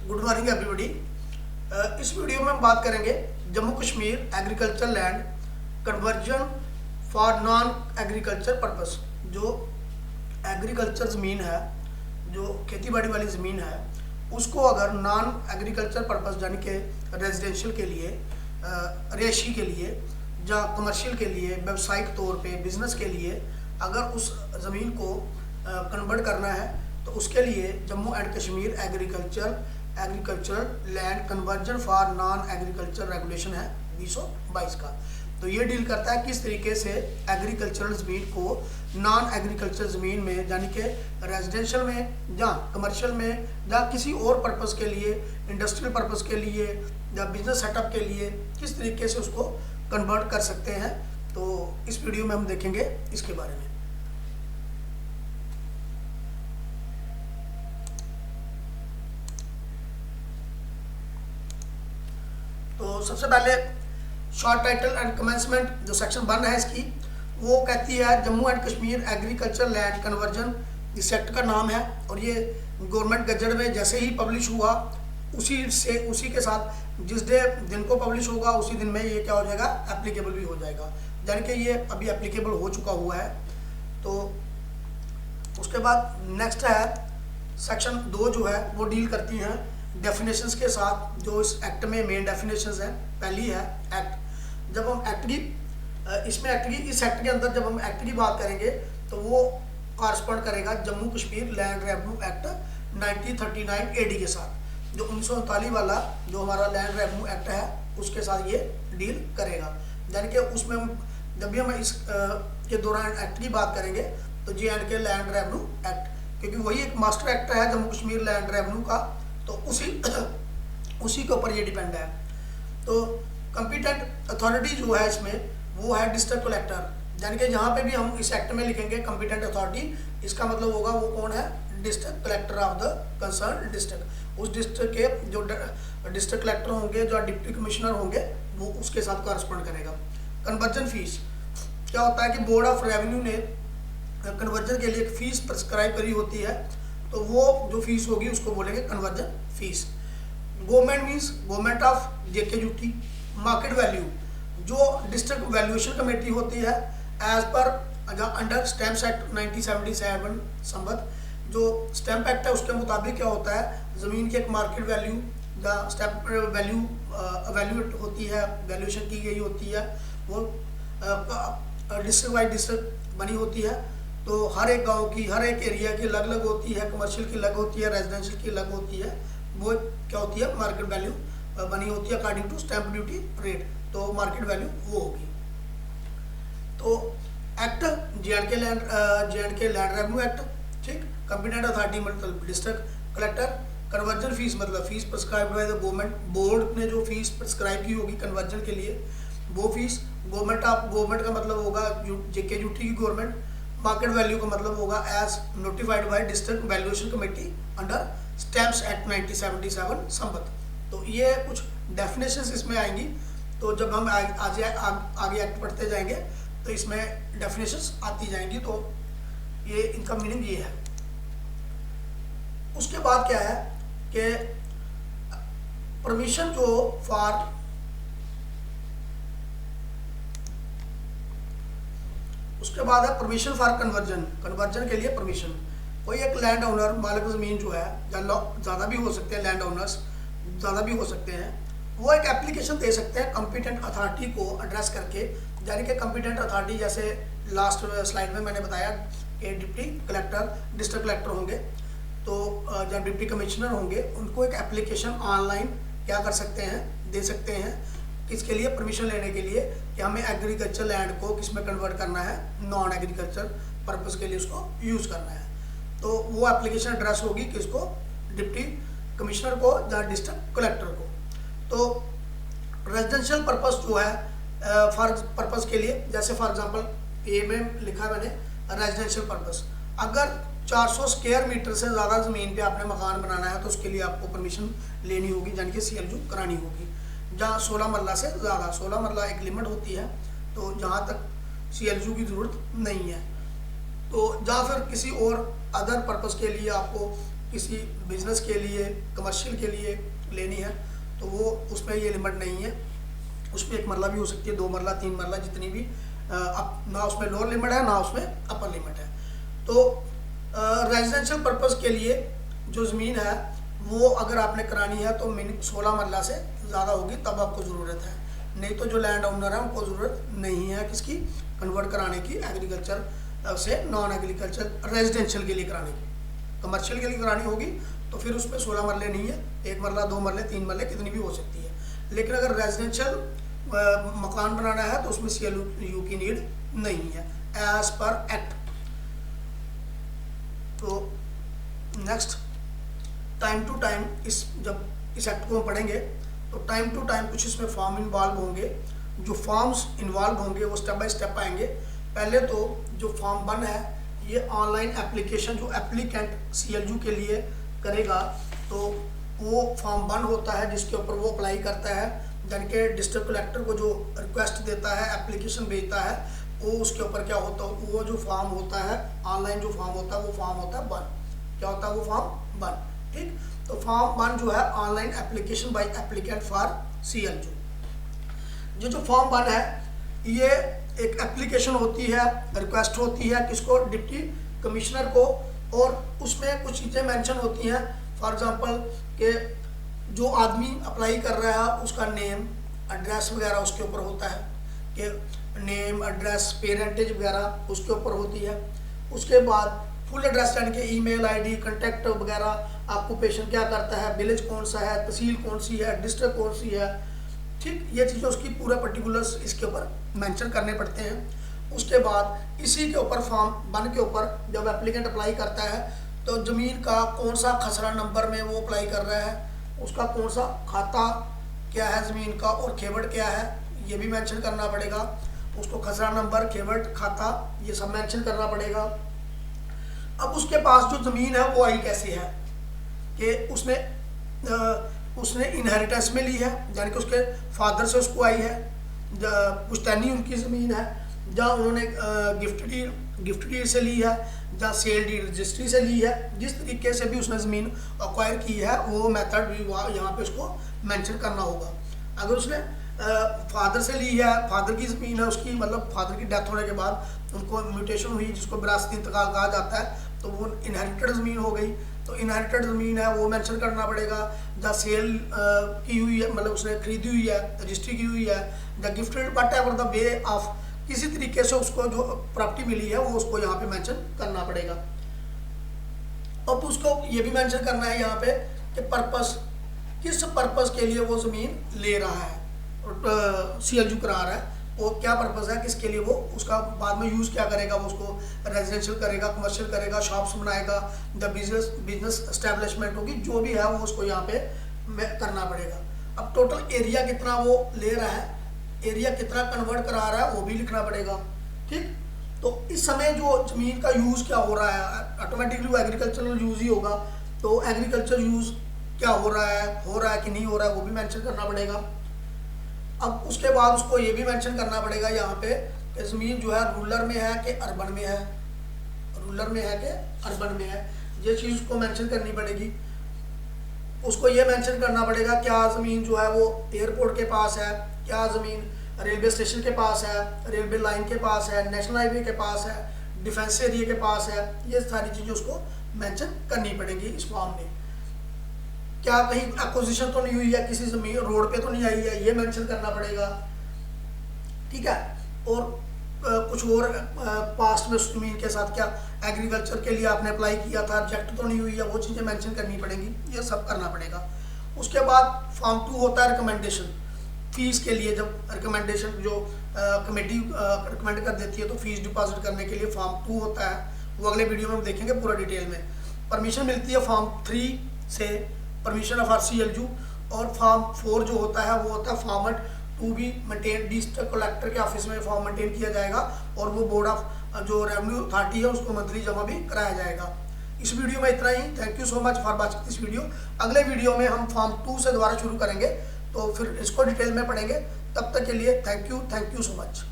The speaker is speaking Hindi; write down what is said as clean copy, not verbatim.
Good morning everybody. इस वीडियो में हम बात करेंगे Jammu Kashmir agriculture land conversion for non agriculture purpose. जो एग्रीकल्चर ज़मीन है, जो खेती बाड़ी वाली ज़मीन है, उसको अगर नॉन एग्रीकल्चर पर्पस यानी कि रेजिडेंशियल के लिए, रेशी के लिए या कमर्शियल के लिए, व्यावसायिक तौर पे बिजनेस के लिए अगर उस ज़मीन को कन्वर्ट करना है तो उसके लिए Jammu and Kashmir agricultural land conversion for non agriculture regulation है 2022 का। तो ये डील करता है किस तरीके से एग्रीकल्चरल ज़मीन को नॉन एग्रीकल्चर ज़मीन में यानी कि रेजिडेंशियल में या कमर्शियल में या किसी और पर्पज़ के लिए, इंडस्ट्रियल पर्पज़ के लिए या बिजनेस सेटअप के लिए किस तरीके से उसको कन्वर्ट कर सकते हैं। तो इस वीडियो में हम देखेंगे इसके बारे में। तो सबसे पहले शॉर्ट टाइटल एंड कमेंसमेंट जो सेक्शन 1 है इसकी, वो कहती है Jammu and Kashmir agriculture land conversion. इस एक्ट का नाम है और ये गवर्नमेंट गजट में जैसे ही पब्लिश हुआ उसी के साथ जिस दिन को पब्लिश होगा उसी दिन में ये क्या हो जाएगा, एप्लीकेबल भी हो जाएगा। यानी कि ये अभी एप्लीकेबल हो चुका हुआ है। तो उसके बाद नेक्स्ट है सेक्शन 2 जो है वो डील करती हैं डेफिनेशंस के साथ। जो इस एक्ट में मेन डेफिनेशंस हैं, पहली है एक्ट। जब हम एक्ट की इस एक्ट के अंदर जब हम एक्ट की बात करेंगे तो वो कॉरस्पॉन्ड करेगा Jammu Kashmir land revenue act 1939 AD के साथ। जो 1939 वाला जो हमारा लैंड रेवेन्यू एक्ट है उसके साथ ये डील करेगा। यानी कि उसमें जब भी हम इस के दौरान एक्ट की बात करेंगे तो JNK लैंड रेवेन्यू एक्ट, क्योंकि वही एक मास्टर एक्ट है जम्मू कश्मीर लैंड रेवेन्यू का, तो उसी के ऊपर ये डिपेंड है। तो कॉम्पिटेंट अथॉरिटी जो है इसमें वो है डिस्ट्रिक्ट कलेक्टर। यानी कि जहाँ पे भी हम इस एक्ट में लिखेंगे कॉम्पिटेंट अथॉरिटी, इसका मतलब होगा वो कौन है, district collector of the concern district. उस डिस्ट्रिक्ट के जो डिस्ट्रिक्ट कलेक्टर होंगे, जो डिप्टी कमिश्नर होंगे, वो उसके साथ कॉरस्पॉन्ड करेगा। कन्वर्जन फीस क्या होता है कि बोर्ड ऑफ रेवेन्यू ने कन्वर्जन के लिए एक फीस प्रिस्क्राइब करी होती है, तो वो जो फीस होगी उसको बोलेंगे conversion fees. Government means government of JKUT। Market value जो डिस्ट्रिक्ट वैल्यूएशन कमेटी होती है as per under stamp act 1977 संबत। जो स्टैम्प एक्ट है उसके मुताबिक क्या होता है, ज़मीन की एक मार्केट वैल्यू या स्टैम्प वैल्यू वैल्यूएट होती है, वैल्यूएशन की गई होती है, वो डिस्ट्रिक्ट वाइज डिस्ट्रिक्ट बनी होती है। तो हर एक गांव की, हर एक एरिया की अलग अलग होती है, कमर्शियल की अलग होती है, रेजिडेंशियल की अलग होती है। वो क्या होती है, मार्केट वैल्यू बनी होती है according to stamp duty rate. तो मार्केट वैल्यू वो होगी। तो act JNK land revenue act, ठीक। कॉम्पिटेंट अथॉरिटी मतलब डिस्ट्रिक्ट कलेक्टर। कन्वर्जन फीस मतलब fees prescribe by the government, board ने जो फीस प्रिस्क्राइब की होगी कन्वर्जन के लिए वो फीस। गवर्नमेंट का मतलब होगा JKUT की गवर्नमेंट। मार्केट वैल्यू का मतलब होगा as notified by district valuation committee under stamps act 1977 संबत। तो ये कुछ डेफिनेशंस इसमें आएंगी। तो जब हम आगे एक्ट पढ़ते जाएंगे तो इसमें डेफिनेशंस आती जाएंगी। तो ये इनका मीनिंग ये है। उसके बाद क्या है कि परमिशन जो फॉर उसके बाद है परमिशन फॉर कन्वर्जन के लिए परमिशन। कोई एक लैंड ओनर, मालिक ज़मीन जो है, ज़्यादा भी हो सकते हैं, लैंड ओनर्स ज़्यादा भी हो सकते हैं, वो एक एप्लीकेशन दे सकते हैं कॉम्पिटेंट अथॉरिटी को एड्रेस करके। यानी कि कॉम्पिटेंट अथॉरिटी जैसे लास्ट स्लाइड में मैंने बताया कि डिप्टी कलेक्टर, डिस्ट्रिक्ट कलेक्टर होंगे, तो जब डिप्टी कमिश्नर होंगे उनको एक एप्लीकेशन ऑनलाइन क्या कर सकते हैं, दे सकते हैं। किसके लिए, परमिशन लेने के लिए कि हमें एग्रीकल्चर लैंड को किस में कन्वर्ट करना है, नॉन एग्रीकल्चर पर्पस के लिए उसको यूज़ करना है। तो वो एप्लीकेशन एड्रेस होगी किसको, डिप्टी कमिश्नर को या डिस्ट्रिक्ट कलेक्टर को। तो रेजिडेंशियल पर्पस जो है फॉर पर्पस के लिए, जैसे फॉर एग्जांपल ए में लिखा है मैंने रेजिडेंशियल पर्पस। अगर 400 स्क्वायर मीटर से ज़्यादा ज़मीन पे आपने मकान बनाना है तो उसके लिए आपको परमिशन लेनी होगी, यानी कि CLU करानी होगी। जहाँ 16 मरला से ज़्यादा, 16 मरला एक लिमिट होती है, तो जहाँ तक CLU की ज़रूरत नहीं है। तो या फिर किसी और अदर पर्पस के लिए आपको किसी बिजनेस के लिए, कमर्शियल के लिए लेनी है तो वो उसमें ये लिमिट नहीं है, उसमें 1 मरला भी हो सकती है, 2 मरला, 3 मरला, जितनी भी ना उसमें लोअर लिमिट है ना उसमें अपर लिमिट है। तो रेजिडेंशियल पर्पस के लिए जो ज़मीन है वो अगर आपने करानी है तो मिनिमम 16 मरला से ज़्यादा होगी, तब आपको ज़रूरत है, नहीं तो जो लैंड ओनर है उनको ज़रूरत नहीं है किसकी, कन्वर्ट कराने की, एग्रीकल्चर से नॉन एग्रीकल्चर रेजिडेंशियल के लिए कराने की। कमर्शियल के लिए करानी होगी तो फिर उसमें 16 मरले नहीं है, 1 मरला, 2 मरले, 3 मरले, कितनी भी हो सकती है। लेकिन अगर रेजिडेंशियल मकान बनाना है तो उसमें CLU की नीड नहीं है एज पर एक्ट। तो नेक्स्ट टाइम टू टाइम जब इस एक्ट को हम पढ़ेंगे तो टाइम टू टाइम कुछ इसमें फॉर्म इन्वॉल्व होंगे। जो फॉर्म्स इन्वॉल्व होंगे वो स्टेप बाय स्टेप आएंगे। पहले तो जो फॉर्म 1 है ये ऑनलाइन एप्लीकेशन जो एप्लीकेंट CLU के लिए करेगा तो वो फॉर्म 1 होता है जिसके ऊपर वो अप्लाई करता है, यानी कि डिस्ट्रिक्ट कलेक्टर को जो रिक्वेस्ट देता है, एप्लीकेशन भेजता है, वो उसके ऊपर क्या होता है, वो जो फॉर्म होता है ऑनलाइन जो फॉर्म होता है वो फॉर्म होता है 1। क्या होता है वो फॉर्म 1, ठीक। तो फॉर्म 1 जो है online application by applicant for CLU। जो फॉर्म 1 है ये एक एप्लीकेशन होती है, रिक्वेस्ट होती है किसको, डिप्टी कमिश्नर को, और उसमें कुछ चीज़ें मेंशन होती हैं। फॉर एग्जांपल कि जो आदमी अप्लाई कर रहा है उसका नेम, एड्रेस वगैरह उसके ऊपर होता है, कि नेम, एड्रेस, पेरेंटेज वगैरह उसके ऊपर होती है। उसके बाद फुल एड्रेस यानी कि ईमेल आईडी, कांटेक्ट वगैरह, ऑक्यूपेशन क्या करता है, विलेज कौन सा है, तहसील कौन सी है, डिस्ट्रिक्ट कौन सी है, ठीक। ये चीज़ें उसकी पूरा पर्टिकुलर्स इसके ऊपर मेंशन करने पड़ते हैं। उसके बाद इसी के ऊपर फॉर्म 1 के ऊपर जब एप्लीकेंट अप्लाई करता है तो ज़मीन का कौन सा खसरा नंबर में वो अप्लाई कर रहा है, उसका कौन सा खाता क्या है ज़मीन का और खेवट क्या है ये भी मेंशन करना पड़ेगा। उसको खसरा नंबर, खेवट, खाता ये सब मेंशन करना पड़ेगा। अब उसके पास जो ज़मीन है वो आई कैसे है, कि उसने इनहेरिटेंस में ली है, यानी कि उसके फादर से उसको आई है, पुश्तैनी उनकी ज़मीन है, जहाँ उन्होंने गिफ्ट डीड से ली है, जहाँ सेल डीड रजिस्ट्री से ली है। जिस तरीके से भी उसने ज़मीन अक्वायर की है वो मेथड भी यहाँ पे उसको मेंशन करना होगा। अगर उसने फादर से ली है, फादर की ज़मीन है उसकी, मतलब फादर की डेथ होने के बाद उनको म्यूटेशन हुई जिसको विरासती इंतकाल कहा जाता है, तो वो इनहेरिटेड ज़मीन हो गई। तो इनहेरिटेड ज़मीन है वो मेंशन करना पड़ेगा। जहाँ सेल की हुई है, मतलब उसने खरीदी हुई है, रजिस्ट्री की हुई है, the gifted what ever the way of, किसी तरीके से उसको जो प्रॉपर्टी मिली है वो उसको यहाँ पे मेंशन करना पड़ेगा। अब उसको ये भी मेंशन करना है यहाँ पे कि पर्पस, किस पर्पस के लिए वो ज़मीन ले रहा है, CLU करा रहा है, वो क्या पर्पस है, किसके लिए वो उसका बाद में यूज़ क्या करेगा, वो उसको रेजिडेंशियल करेगा, कमर्शियल करेगा, शॉप्स बनाएगा, द बिजनेस एस्टेब्लिशमेंट होगी, जो भी है वो उसको यहाँ पे करना पड़ेगा। अब टोटल एरिया कितना वो ले रहा है, एरिया कितना कन्वर्ट करा रहा है वो भी लिखना पड़ेगा, ठीक। तो इस समय जो ज़मीन का यूज़ क्या हो रहा है, ऑटोमेटिकली वो एग्रीकल्चरल यूज़ ही होगा, तो एग्रीकल्चर यूज़ क्या हो रहा है कि नहीं हो रहा है वो भी मेंशन करना पड़ेगा। अब उसके बाद उसको ये भी मेंशन करना पड़ेगा यहाँ पे कि ज़मीन जो है रूरल में है कि अर्बन में है, रूरल में है कि अर्बन में है, ये चीज़ उसको मेंशन करनी पड़ेगी। उसको ये मेंशन करना पड़ेगा क्या ज़मीन जो है वो एयरपोर्ट के पास है, क्या ज़मीन रेलवे स्टेशन के पास है, रेलवे लाइन के पास है, नेशनल हाईवे के पास है, डिफेंस एरिया के पास है, ये सारी चीज़ें उसको मेंशन करनी पड़ेगी इस फॉर्म में। क्या कहीं एक्विजिशन तो नहीं हुई है, किसी ज़मीन रोड पे तो नहीं आई है, ये मेंशन करना पड़ेगा, ठीक है। और कुछ और पास्ट में उस ज़मीन के साथ क्या एग्रीकल्चर के लिए आपने अप्लाई किया था, रिजेक्ट तो नहीं हुई है, वो चीज़ें मेंशन करनी पड़ेंगी, ये सब करना पड़ेगा। उसके बाद फॉर्म 2 होता है रिकमेंडेशन, फीस के लिए जब रिकमेंडेशन जो कमेटी रिकमेंड कर देती है तो फीस डिपॉजिट करने के लिए फॉर्म 2 होता है, वो अगले वीडियो में हम देखेंगे पूरा डिटेल में। परमिशन मिलती है फॉर्म 3 से, परमिशन ऑफ CLU, और फॉर्म 4 जो होता है वो होता है format to be maintain, district collector के ऑफिस में फॉर्म मेंटेन किया जाएगा और वो बोर्ड ऑफ जो रेवेन्यू अथॉरिटी है उसको मंथली जमा भी कराया जाएगा। इस वीडियो में इतना ही। Thank you so much for watching this video. अगले वीडियो में हम फॉर्म 2 से दोबारा शुरू करेंगे, तो फिर इसको डिटेल में पढ़ेंगे। तब तक के लिए थैंक यू सो मच।